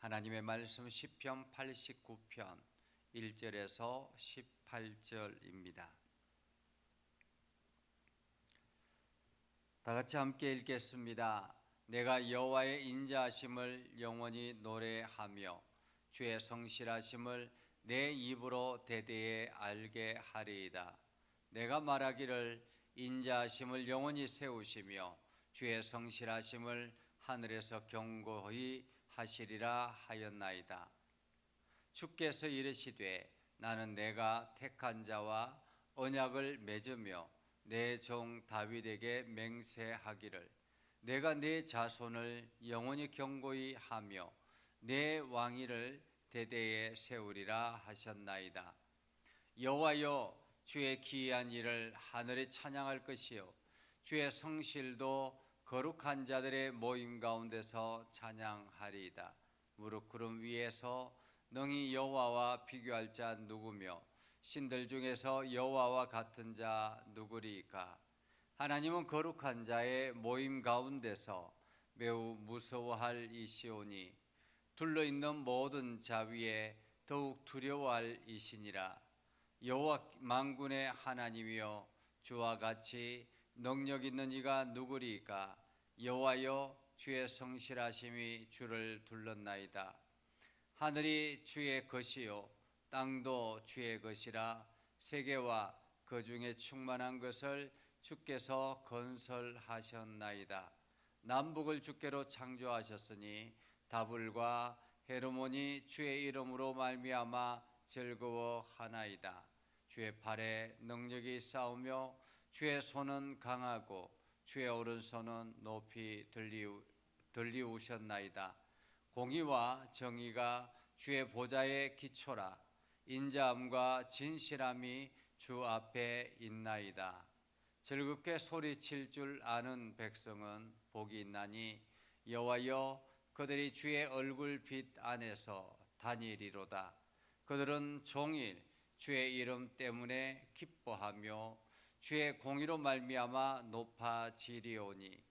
하나님의 말씀 시편 89편 1절에서 18절입니다. 다 같이 함께 읽겠습니다. 내가 여호와의 인자하심을 영원히 노래하며 주의 성실하심을 내 입으로 대대에 알게 하리이다. 내가 말하기를 인자하심을 영원히 세우시며 주의 성실하심을 하늘에서 경고히 하시리라 하였나이다. 주께서 이르시되 나는 내가 택한 자와 언약을 맺으며 내 종 다윗에게 맹세하기를 내가 내 자손을 영원히 경고히 하며 내 왕위를 대대에 세우리라 하셨나이다. 여호와여, 주의 기이한 일을 하늘에 찬양할 것이요 주의 성실도 거룩한 자들의 모임 가운데서 찬양하리이다. 무릇 구름 위에서 능히 여호와와 비교할 자 누구며 신들 중에서 여호와와 같은 자 누구리이까? 하나님은 거룩한 자의 모임 가운데서 매우 무서워할 이시오니 둘러있는 모든 자 위에 더욱 두려워할 이시니라. 여호와 만군의 하나님이여, 주와 같이 능력 있는 이가 누구리이까? 여호와여, 주의 성실하심이 주를 둘렀나이다. 하늘이 주의 것이요 땅도 주의 것이라. 세계와 그 중에 충만한 것을 주께서 건설하셨나이다. 남북을 주께로 창조하셨으니 다불과 헤르몬이 주의 이름으로 말미암아 즐거워하나이다. 주의 팔에 능력이 있사오며 주의 손은 강하고 주의 오른손은 높이 들리우셨나이다. 공의와 정의가 주의 보좌의 기초라. 인자함과 진실함이 주 앞에 있나이다. 즐겁게 소리칠 줄 아는 백성은 복이 있나니 여호와여, 그들이 주의 얼굴빛 안에서 다니리로다. 그들은 종일 주의 이름 때문에 기뻐하며 주의 공의로 말미암아 높아지리오니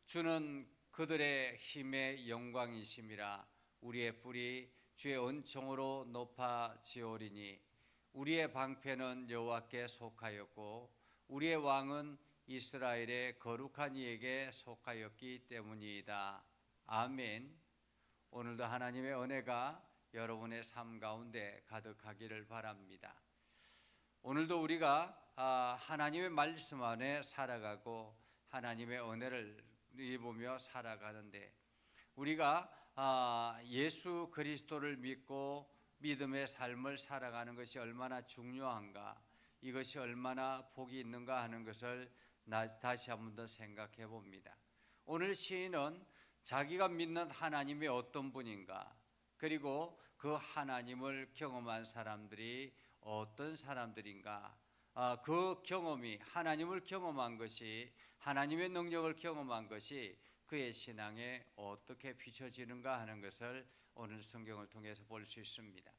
주는 그들의 힘의 영광이심이라. 우리의 뿔이 주의 은총으로 높아지오리니 우리의 방패는 여호와께 속하였고 우리의 왕은 이스라엘의 거룩한 이에게 속하였기 때문이다. 아멘. 오늘도 하나님의 은혜가 여러분의 삶 가운데 가득하기를 바랍니다. 오늘도 우리가 하나님의 말씀 안에 살아가고 하나님의 은혜를 입으며 살아가는데 우리가 예수 그리스도를 믿고 믿음의 삶을 살아가는 것이 얼마나 중요한가, 이것이 얼마나 복이 있는가 하는 것을 다시 한 번 더 생각해 봅니다. 오늘 시인은 자기가 믿는 하나님이 어떤 분인가, 그리고 그 하나님을 경험한 사람들이 어떤 사람들인가, 그 경험이, 하나님을 경험한 것이, 하나님의 능력을 경험한 것이 그의 신앙에 어떻게 비춰지는가 하는 것을 오늘 성경을 통해서 볼 수 있습니다.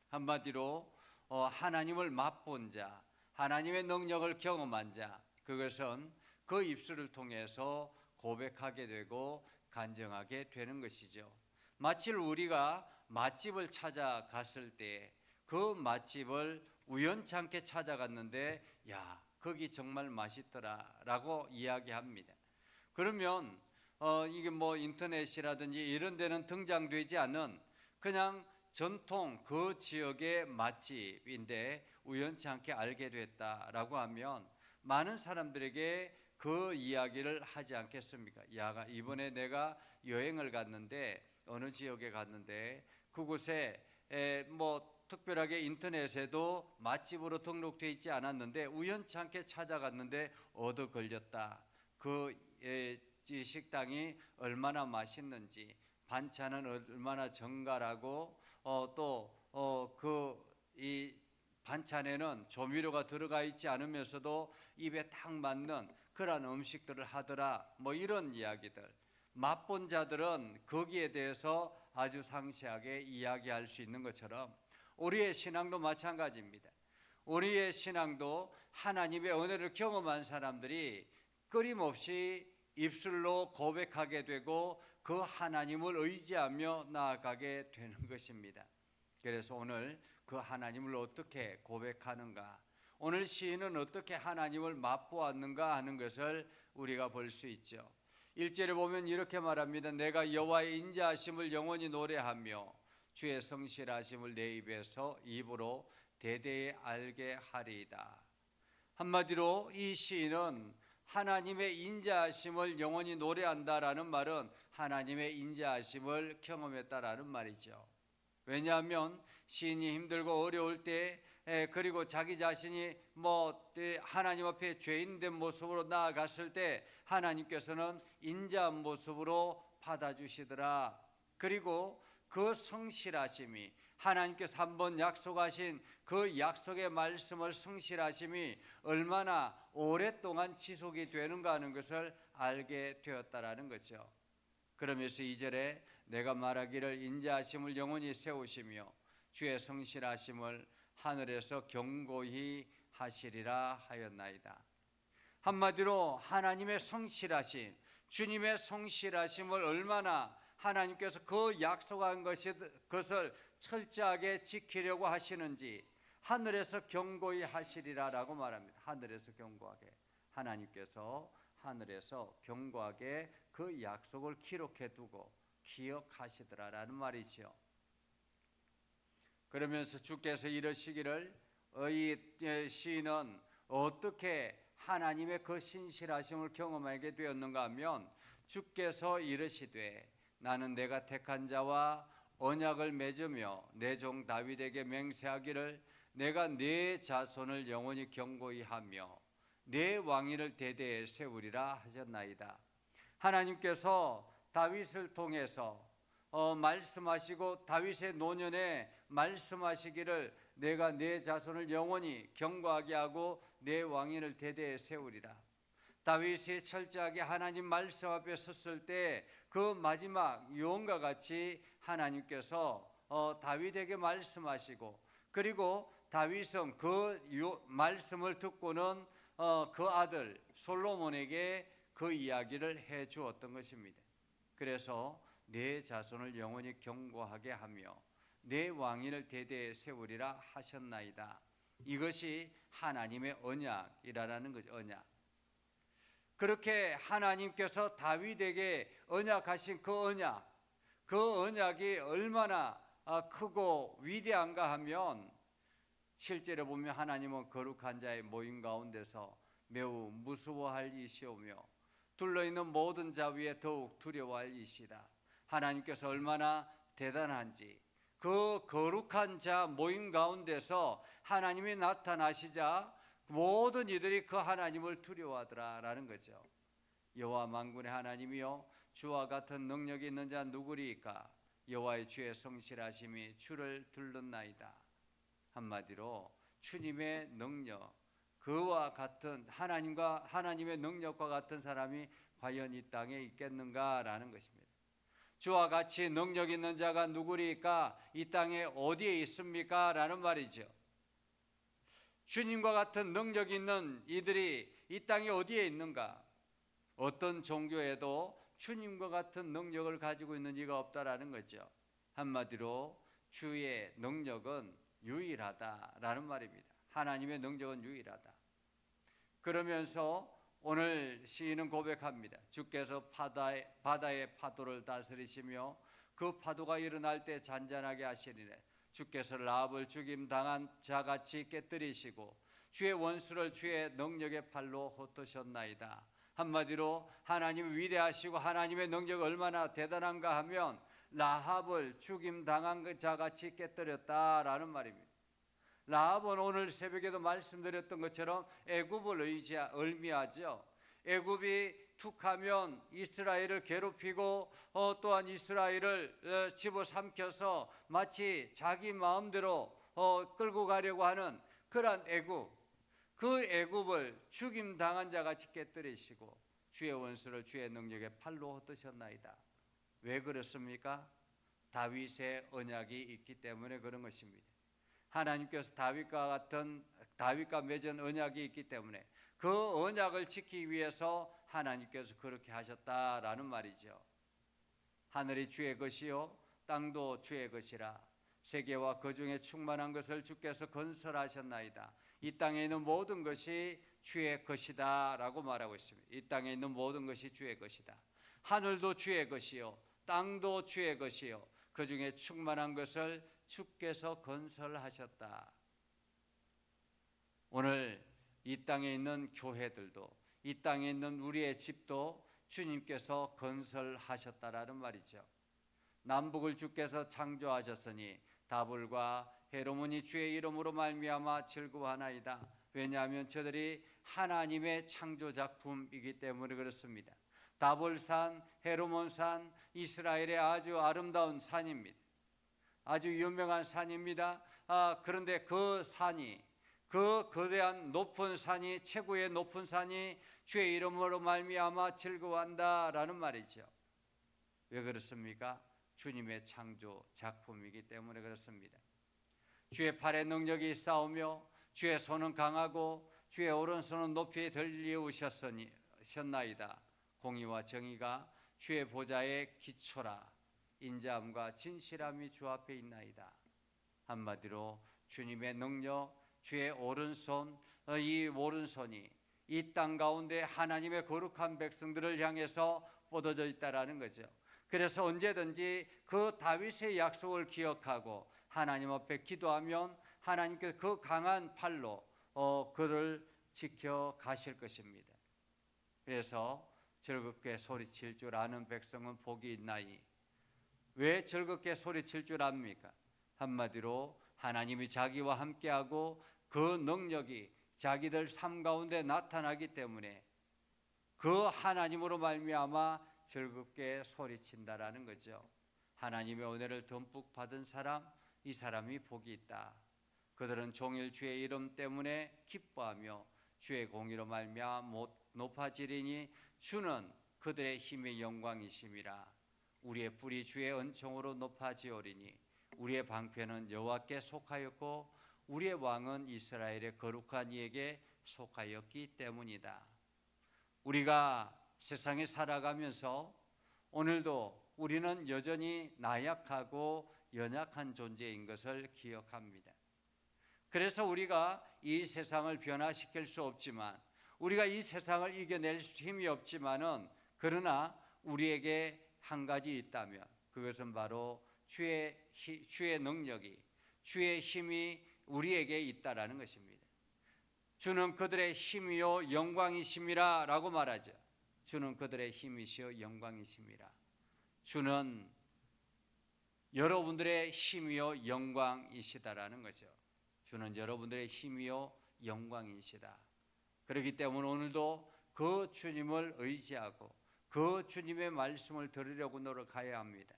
한마디로 하나님을 맛본 자, 하나님의 능력을 경험한 자, 그것은 그 입술을 통해서 고백하게 되고 간증하게 되는 것이죠. 마치 우리가 맛집을 찾아갔을 때 그 맛집을 우연찮게 찾아갔는데 야, 거기 정말 맛있더라 라고 이야기합니다. 그러면 이게 뭐 인터넷이라든지 이런 데는 등장되지 않은 그냥 전통 그 지역의 맛집인데 우연치 않게 알게 됐다라고 하면 많은 사람들에게 그 이야기를 하지 않겠습니까? 야, 이번에 내가 여행을 갔는데 어느 지역에 갔는데 그곳에 뭐 특별하게 인터넷에도 맛집으로 등록되어 있지 않았는데 우연치 않게 찾아갔는데 얻어 걸렸다. 그 식당이 얼마나 맛있는지, 반찬은 얼마나 정갈하고 또 이 반찬에는 조미료가 들어가 있지 않으면서도 입에 딱 맞는 그런 음식들을 하더라, 뭐 이런 이야기들. 맛본 자들은 거기에 대해서 아주 상세하게 이야기할 수 있는 것처럼 우리의 신앙도 마찬가지입니다. 우리의 신앙도 하나님의 은혜를 경험한 사람들이 끊임없이 입술로 고백하게 되고 그 하나님을 의지하며 나아가게 되는 것입니다. 그래서 오늘 그 하나님을 어떻게 고백하는가, 오늘 시인은 어떻게 하나님을 맛보았는가 하는 것을 우리가 볼 수 있죠. 1절에 보면 이렇게 말합니다. 내가 여호와의 인자하심을 영원히 노래하며 주의 성실하심을 내 입으로 대대히 알게 하리이다. 한마디로 이 시인은 하나님의 인자하심을 영원히 노래한다라는 말은 하나님의 인자하심을 경험했다라는 말이죠. 왜냐하면 시인이 힘들고 어려울 때 그리고 자기 자신이 하나님 앞에 죄인된 모습으로 나아갔을 때 하나님께서는 인자한 모습으로 받아주시더라. 그리고 그 성실하심이, 하나님께서 한번 약속하신 그 약속의 말씀을 성실하심이 얼마나 오랫동안 지속이 되는가 하는 것을 알게 되었다라는 거죠. 그러면서 2절에 내가 말하기를 인자하심을 영원히 세우시며 주의 성실하심을 하늘에서 경고히 하시리라 하였나이다. 한마디로 하나님의 성실하심, 주님의 성실하심을 얼마나 하나님께서 그 약속한 것을 철저하게 지키려고 하시는지 하늘에서 경고히 하시리라라고 말합니다. 하늘에서 경고하게, 하나님께서 하늘에서 경고하게 그 약속을 기록해 두고 기억하시더라라는 말이죠. 그러면서 주께서 이러시기를, 이 시인은 어떻게 하나님의 그 신실하심을 경험하게 되었는가 하면, 주께서 이르시되 나는 내가 택한 자와 언약을 맺으며 내 종 다윗에게 맹세하기를 내가 네 자손을 영원히 경고히 하며 내 왕위를 대대에 세우리라 하셨나이다. 하나님께서 다윗을 통해서 말씀하시고 다윗의 노년에 말씀하시기를 내가 네 자손을 영원히 경고하게 하고 내 왕위를 대대에 세우리라. 다윗이 철저하게 하나님 말씀 앞에 섰을 때 그 마지막 유언과 같이 하나님께서 다윗에게 말씀하시고, 그리고 다윗은 그 말씀을 듣고는 그 아들 솔로몬에게 그 이야기를 해 주었던 것입니다. 그래서 내 자손을 영원히 경고하게 하며 내 왕위를 대대에 세우리라 하셨나이다. 이것이 하나님의 언약이라는 거죠. 언약. 그렇게 하나님께서 다윗에게 언약하신 그 언약이 얼마나 크고 위대한가 하면, 실제로 보면 하나님은 거룩한 자의 모임 가운데서 매우 무서워할 이시오며 둘러있는 모든 자 위에 더욱 두려워할 이시다. 하나님께서 얼마나 대단한지, 그 거룩한 자 모임 가운데서 하나님이 나타나시자 모든 이들이 그 하나님을 두려워하더라라는 거죠. 여호와 만군의 하나님이여 주와 같은 능력이 있는 자 누구리이까? 여호와의 주의 성실하심이 주를 들렀나이다. 한마디로 주님의 능력, 그와 같은 하나님의 능력과 같은 사람이 과연 이 땅에 있겠는가라는 것입니다. 주와 같이 능력 있는 자가 누구리이까? 이 땅에 어디에 있습니까? 라는 말이죠. 주님과 같은 능력 있는 이들이 이 땅에 어디에 있는가? 어떤 종교에도 주님과 같은 능력을 가지고 있는 이가 없다라는 거죠. 한마디로 주의 능력은 유일하다라는 말입니다. 하나님의 능력은 유일하다. 그러면서 오늘 시인은 고백합니다. 주께서 바다의 파도를 다스리시며 그 파도가 일어날 때 잔잔하게 하시리래. 주께서 라합을 죽임당한 자같이 깨뜨리시고 주의 원수를 주의 능력의 팔로 흩으셨나이다. 한마디로 하나님 위대하시고 하나님의 능력이 얼마나 대단한가 하면 라합을 죽임당한 자같이 깨뜨렸다라는 말입니다. 라합은 오늘 새벽에도 말씀드렸던 것처럼 애굽을 의미하죠. 애굽이 툭하면 이스라엘을 괴롭히고 또한 이스라엘을 집어삼켜서 마치 자기 마음대로 끌고 가려고 하는 그러한 애굽, 그 애굽을 죽임당한 자같이 깨뜨리시고 주의 원수를 주의 능력의 팔로 흩으셨나이다. 왜 그렇습니까? 다윗의 언약이 있기 때문에 그런 것입니다. 하나님께서 다윗과 맺은 언약이 있기 때문에 그 언약을 지키기 위해서 하나님께서 그렇게 하셨다라는 말이죠. 하늘이 주의 것이요 땅도 주의 것이라. 세계와 그 중에 충만한 것을 주께서 건설하셨나이다. 이 땅에 있는 모든 것이 주의 것이다 라고 말하고 있습니다. 이 땅에 있는 모든 것이 주의 것이다. 하늘도 주의 것이요 땅도 주의 것이요 그 중에 충만한 것을 주께서 건설하셨다. 오늘 이 땅에 있는 교회들도 이 땅에 있는 우리의 집도 주님께서 건설하셨다라는 말이죠. 남북을 주께서 창조하셨으니 다불과 헤르몬이 주의 이름으로 말미암아 즐거워하나이다. 왜냐하면 저들이 하나님의 창조 작품이기 때문에 그렇습니다. 다볼산, 헤르몬산, 이스라엘의 아주 아름다운 산입니다. 아주 유명한 산입니다. 그런데 그 산이, 그 거대한 높은 산이, 최고의 높은 산이 주의 이름으로 말미암아 즐거워한다라는 말이죠. 왜 그렇습니까? 주님의 창조 작품이기 때문에 그렇습니다. 주의 팔에 능력이 있사오며 주의 손은 강하고 주의 오른손은 높이 들리우셨나이다. 공의와 정의가 주의 보좌의 기초라. 인자함과 진실함이 주 앞에 있나이다. 한마디로 주님의 능력, 주의 오른손, 이 오른손이 이 땅 가운데 하나님의 거룩한 백성들을 향해서 뻗어져 있다라는 거죠. 그래서 언제든지 그 다윗의 약속을 기억하고 하나님 앞에 기도하면 하나님께서 그 강한 팔로 그를 지켜 가실 것입니다. 그래서 즐겁게 소리칠 줄 아는 백성은 복이 있나니. 왜 즐겁게 소리칠 줄 압니까? 한마디로 하나님이 자기와 함께하고 그 능력이 자기들 삶 가운데 나타나기 때문에 그 하나님으로 말미암아 즐겁게 소리친다라는 거죠. 하나님의 은혜를 듬뿍 받은 사람, 이 사람이 복이 있다. 그들은 종일 주의 이름 때문에 기뻐하며 주의 공의로 말미암아 높아지리니 주는 그들의 힘의 영광이심이라. 우리의 뿔이 주의 은총으로 높아지오리니 우리의 방패는 여호와께 속하였고 우리의 왕은 이스라엘의 거룩한 이에게 속하였기 때문이다. 우리가 세상에 살아가면서 오늘도 우리는 여전히 나약하고 연약한 존재인 것을 기억합니다. 그래서 우리가 이 세상을 변화시킬 수 없지만, 우리가 이 세상을 이겨낼 힘이 없지만은, 그러나 우리에게 한 가지 있다면 그것은 바로 주의 능력이, 주의 힘이 우리에게 있다라는 것입니다. 주는 그들의 힘이요 영광이심이라 라고 말하죠. 주는 그들의 힘이시요 영광이심이라. 주는 여러분들의 힘이요 영광이시다라는 거죠. 주는 여러분들의 힘이요 영광이시다. 그렇기 때문에 오늘도 그 주님을 의지하고 그 주님의 말씀을 들으려고 노력해야 합니다.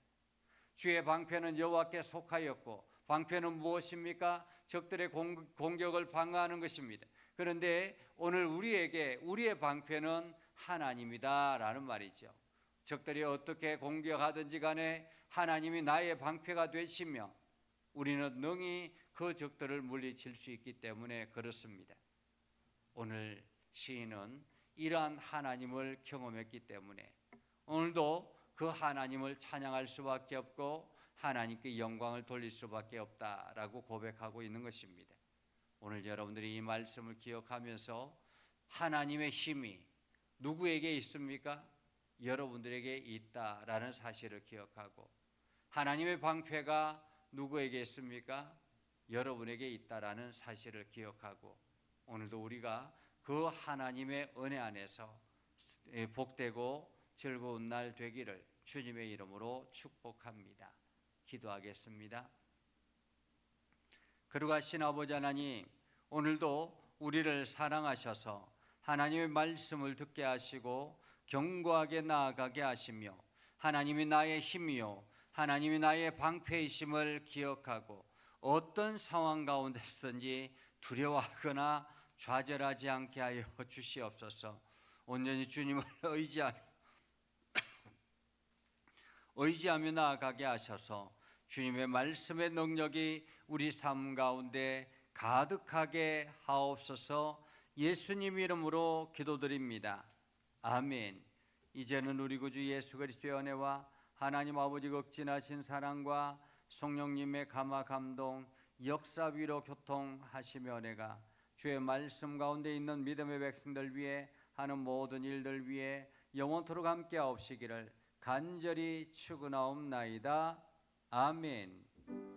주의 방패는 여호와께 속하였고, 방패는 무엇입니까? 적들의 공격을 방어하는 것입니다. 그런데 오늘 우리의 방패는 하나님이다라는 말이죠. 적들이 어떻게 공격하든지 간에 하나님이 나의 방패가 되시며 우리는 능히 그 적들을 물리칠 수 있기 때문에 그렇습니다. 오늘 시인은 이러한 하나님을 경험했기 때문에 오늘도 그 하나님을 찬양할 수밖에 없고 하나님께 영광을 돌릴 수밖에 없다라고 고백하고 있는 것입니다. 오늘 여러분들이 이 말씀을 기억하면서 하나님의 힘이 누구에게 있습니까? 여러분들에게 있다라는 사실을 기억하고, 하나님의 방패가 누구에게 있습니까? 여러분에게 있다라는 사실을 기억하고, 오늘도 우리가 그 하나님의 은혜 안에서 복되고 즐거운 날 되기를 주님의 이름으로 축복합니다. 기도하겠습니다. 거룩하신 아버지 하나님, 오늘도 우리를 사랑하셔서 하나님의 말씀을 듣게 하시고 견고하게 나아가게 하시며 하나님이 나의 힘이요 하나님이 나의 방패이심을 기억하고 어떤 상황 가운데서든지 두려워하거나 좌절하지 않게 하여 주시옵소서. 온전히 주님을 의지하며 나아가게 하셔서 주님의 말씀의 능력이 우리 삶 가운데 가득하게 하옵소서. 예수님 이름으로 기도드립니다. 아멘. 이제는 우리 구주 예수 그리스도의 은혜와 하나님 아버지 극진하신 사랑과 성령님의 감화 감동 역사 위로 교통하시며 은혜가 주의 말씀 가운데 있는 믿음의 백성들 위해 하는 모든 일들 위해 영원토록 함께하옵시기를 간절히 축원하옵나이다. 아멘.